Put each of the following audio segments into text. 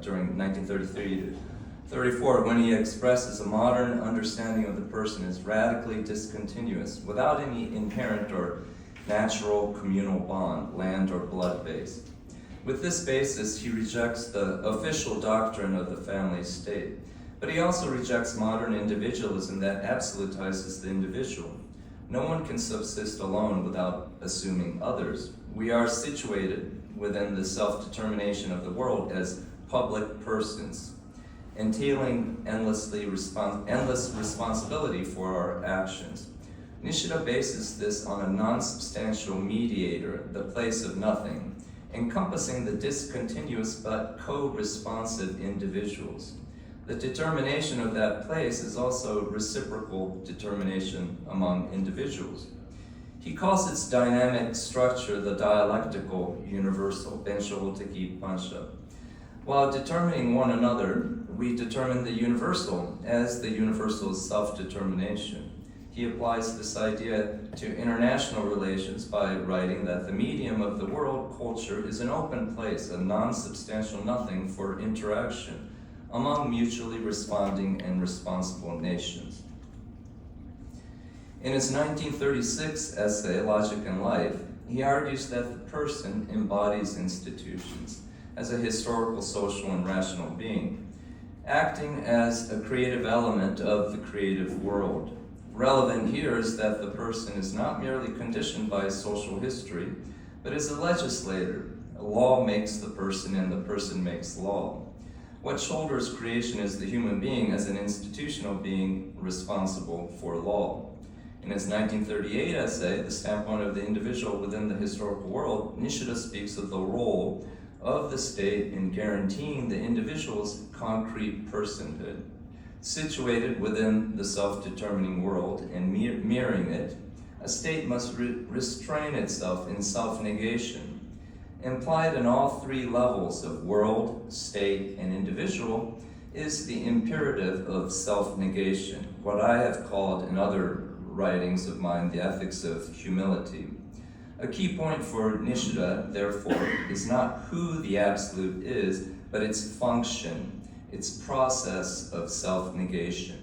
during 1933 to 34, when he expresses a modern understanding of the person as radically discontinuous, without any inherent or natural communal bond, land or blood based. With this basis, he rejects the official doctrine of the family state, but he also rejects modern individualism that absolutizes the individual. No one can subsist alone without assuming others. We are situated within the self-determination of the world as public persons, entailing endless responsibility for our actions. Nishida bases this on a non-substantial mediator, the place of nothing, encompassing the discontinuous but co-responsive individuals. The determination of that place is also reciprocal determination among individuals. He calls its dynamic structure the dialectical universal, bensho-teki pansha. While determining one another, we determine the universal as the universal's self-determination. He applies this idea to international relations by writing that the medium of the world culture is an open place, a non-substantial nothing for interaction among mutually responding and responsible nations. In his 1936 essay, Logic and Life, he argues that the person embodies institutions as a historical, social, and rational being, acting as a creative element of the creative world. Relevant here is that the person is not merely conditioned by social history, but is a legislator. Law makes the person, and the person makes law. What shoulders creation is the human being as an institutional being responsible for law. In his 1938 essay, The Standpoint of the Individual Within the Historical World, Nishida speaks of the role of the state in guaranteeing the individual's concrete personhood. Situated within the self-determining world and mirroring it, a state must restrain itself in self-negation. Implied in all three levels of world, state, and individual is the imperative of self-negation, what I have called in other writings of mine the ethics of humility. A key point for Nishida, therefore, is not who the absolute is, but its function, its process of self-negation.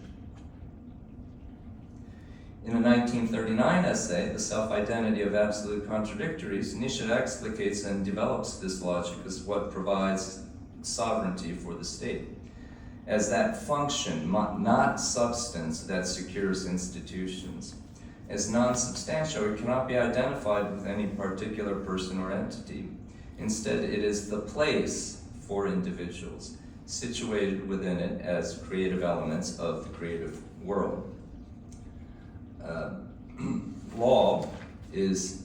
In a 1939 essay, The Self-Identity of Absolute Contradictories, Nishida explicates and develops this logic as what provides sovereignty for the state, as that function, not substance, that secures institutions. As non-substantial, it cannot be identified with any particular person or entity. Instead, it is the place for individuals, situated within it as creative elements of the creative world. Law is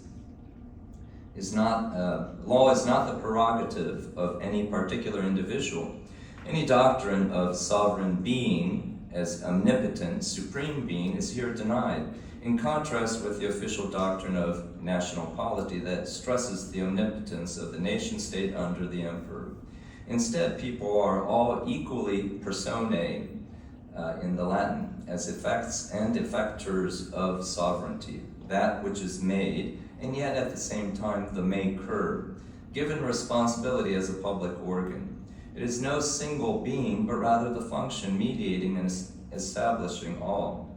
not the prerogative of any particular individual. Any doctrine of sovereign being as omnipotent, supreme being is here denied, in contrast with the official doctrine of national polity that stresses the omnipotence of the nation-state under the emperor. Instead, people are all equally personae in the Latin, as effects and effectors of sovereignty, that which is made, and yet at the same time the maker, given responsibility as a public organ. It is no single being, but rather the function mediating and establishing all.